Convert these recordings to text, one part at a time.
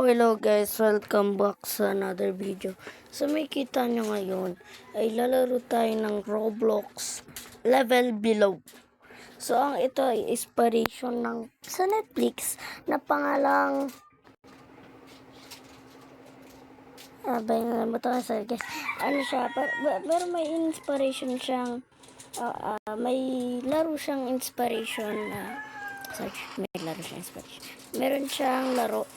Hello guys, welcome back sa another video. So may kita nyo ngayon ay lalaro tayo ng Roblox Level Below. So ang ito ay inspiration ng sa Netflix na pangalang ano siya, pero may inspiration siyang may laro siyang inspiration meron siyang laro.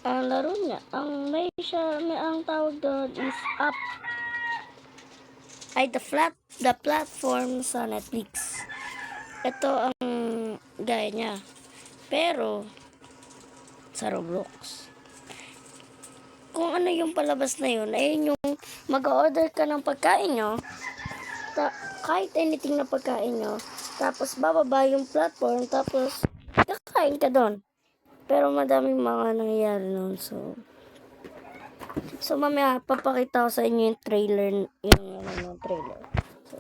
Ang laro niya, ang tawag doon is Up. Ay, the platform sa Netflix. Ito ang gaya niya. Pero, sa Roblox. Kung ano yung palabas na yun, ay yung mag-order ka ng pagkain nyo, kahit anything na pagkain nyo, tapos bababa yung platform, tapos kakain ka doon. Pero madaming mga nangyayari noon. So mamaya papakita ko sa inyo yung trailer. So,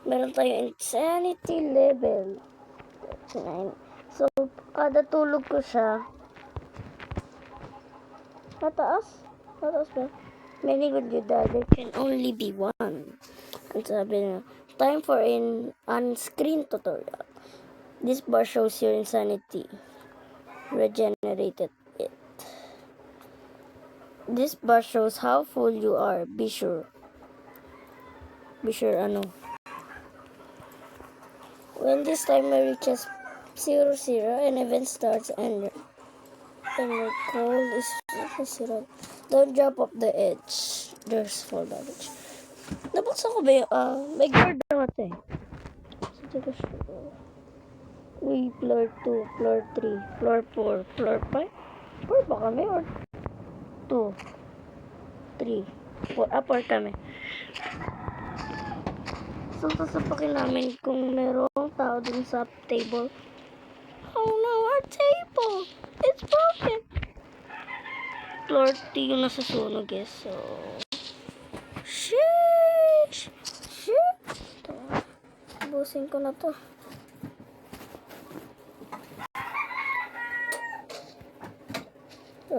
meron tayong insanity level 9. So, kada tulog ko siya. Mataas ba? Many good you die. There can only be one. Ang sabi na, time for an on-screen tutorial. This bar shows your insanity. Regenerated it. This bar shows how full you are. Be sure when this timer reaches 00, an event starts and your call is 0. Don't jump off the edge. There's fall damage. Nabuksan ko ba yung may guard na ito eh. Uy, floor 2, floor 3, floor 4, floor 5. 4 ba kami or 2, 3, 4? 4 kami. So, sasapakin namin kung merong tao dun sa table. Oh no, our table! It's broken! Floor 3 yung nasusunog eh. So, sheesh! Ito. Ubusin ko na to.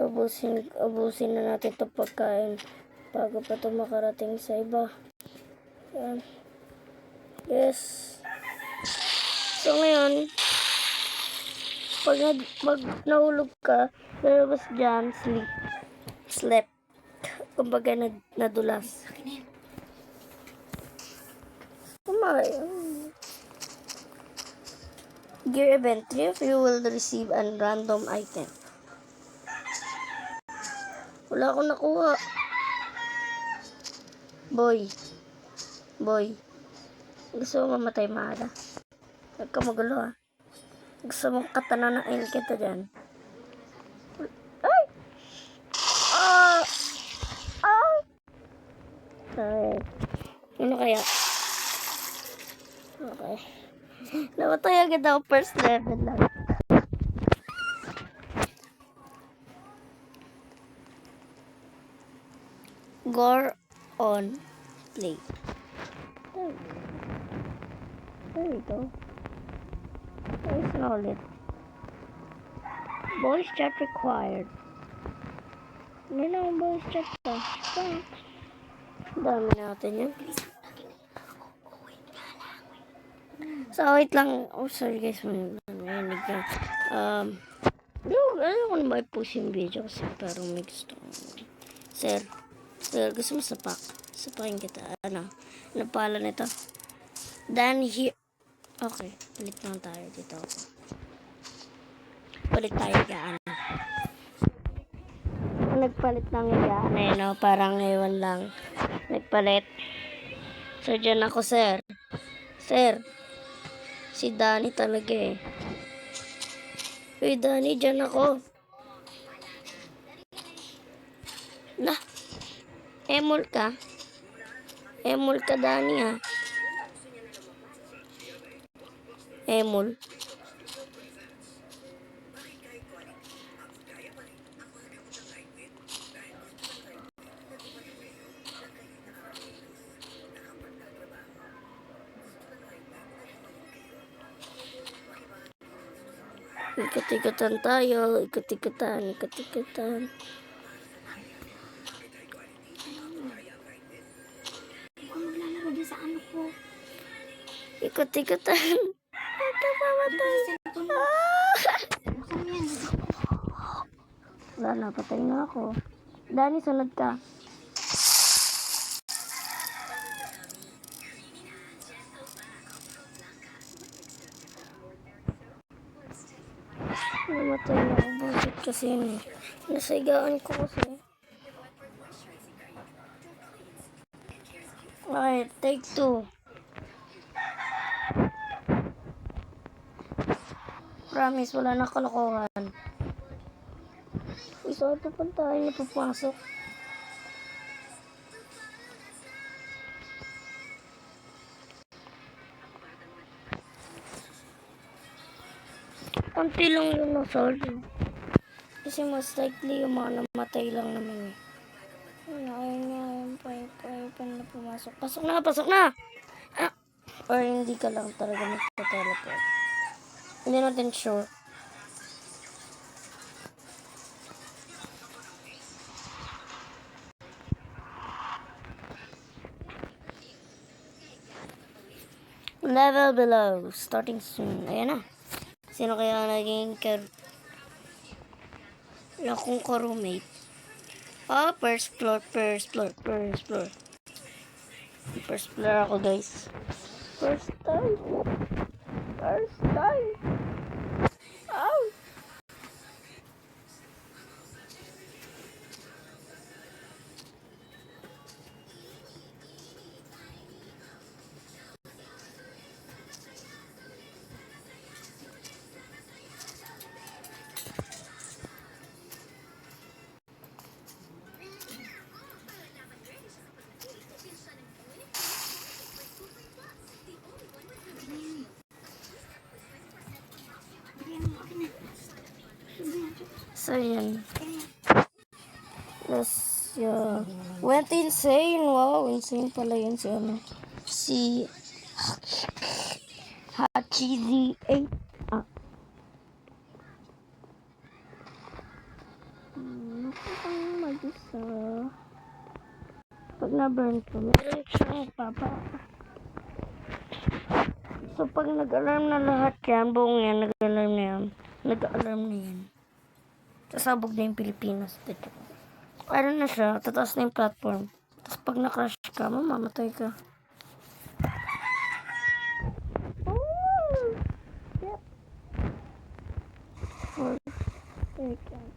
Ubusin na natin ito pagkain bago pa ito makarating sa iba. Yan. Yes. So ngayon, pag nahulog ka, lalabas dyan, slept. Kumbaga nadulas. Gear event 3, you will receive a random item. Wala akong nakuha. Boy. Gusto mo mamatay maaga? Huwag ka magulo Gusto mong katananain kita dyan. Ay! Ay. Ano kaya? Okay. Namatay agad ako first level lang. Gore on play. There we go. There's no lit. Voice chat required. May na voice chat pa. Dami natin yun. So, wait lang. Oh, sorry guys. Marinig ka. Ayaw ko na mai-push yung video kasi parang may gusto. Sir, gusto mo sapak? Sapakin kita. Ano pala nito? Dan here. Okay, palit lang tayo dito. Palit tayo gaan. Nagpalit ng gaan eh, no? Parang ewan lang. Nagpalit. So, dyan ako, sir. Sir. Si Danny talaga eh. Uy, Danny, dyan ako. Lah. Emol ka, Danny ha. Emol. Ikot-ikotan tayo. Ikot-ikotan. Ikot-ikotan. Huwag maglalaro dyan sa ano ko. Ikot-ikotan. Ito, pamatay. Ah! Buksan mo yan. Wala na, patay na ako. Dani, sunod ka. Namatay na ako. Bakit kasi yun? Nasigaan ko kasi. Okay, take 2. Promise, wala na kalokohan. Isa pa pa tayo napapasok. Konti lang yung nasolve. Kasi most likely yung mga namatay lang naman eh. Ayun nga, ayun pa na pumasok. Pasok na, pasok na! Ah! Or hindi ka lang talaga magpa-teleport. Hindi natin sure. Level below. Starting soon. Ayan na. Sino kaya naging akong ka-roommate? Ah, first floor. First floor ako, guys. First time. Ow! So, yan. Plus, yeah. Went insane. Wow, insane pala yun si ano. Si Hachizi 8. Ah. Nakakang mag-isa. Pag na-burn ko, meron siyang papa. So, pag nag-alarm na lahat yan, buong yan, nag-alarm na yan. Nag-alarm na yan. Sasabog na yung Pilipinas dito. Ano na siya, tataas na yung platform. Tapos pag na-crash ka, mamamatay ka. Oh! Yep. 4 seconds.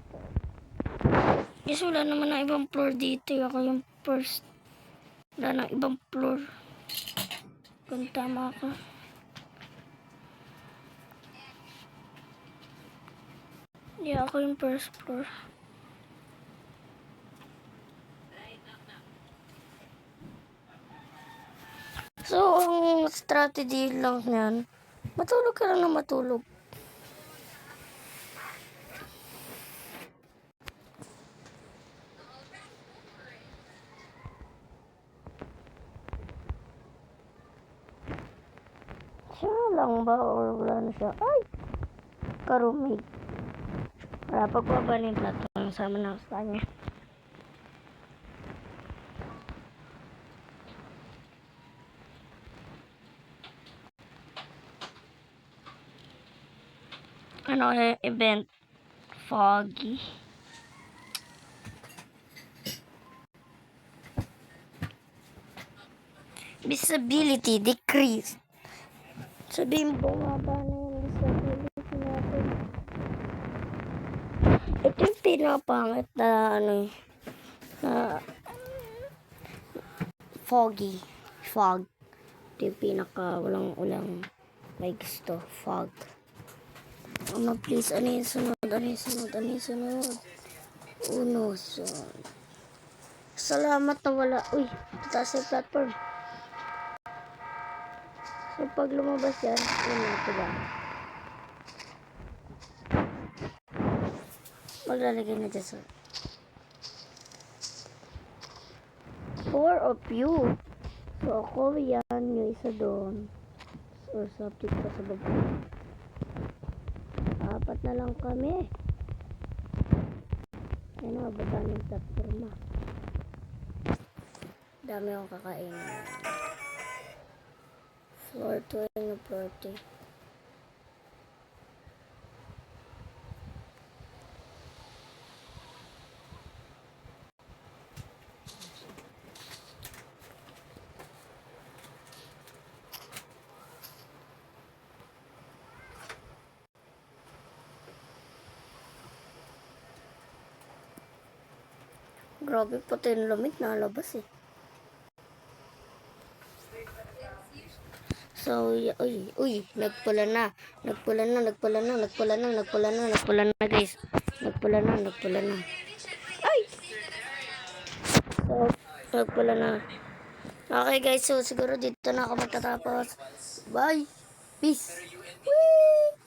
Guys, wala naman na ibang floor dito. Ako yung first. Wala na ibang floor. Kung tama ka. Yeah, ako yung first floor. So, ang strategy lang yan, matulog ka lang na matulog. Siya lang ba or wala na siya? Ay! Ka-roommate. Wala pagbaba na yung platform. Sama na sa kanya. Ano event? Foggy. Visibility decreased. Sabihin mo nga ba na yung visibility natin? Ito yung pinapangit na ano na foggy. Fog. Ito yung pinaka walang ulang may gusto. Fog. Ano please, ano yung sunod? Uno, so. Salamat na wala. Uy, taas yung platform. So, pag lumabas yan, yun ito lang. Maglalagay na dyan sa 4 of you. So, ako yan, yung isa doon. So, subject pa sa baba. 4 na lang kami. Yan o, baba ng platforma. Dami akong kakainin. Floor 2 na floor 2. Grabe, pati yung lamig nalabas eh. So, uy, nagpula na guys. Nagpula na. Ay! So, nagpula na. Okay guys, so siguro dito na ako magtatapos. Bye! Peace! Whee!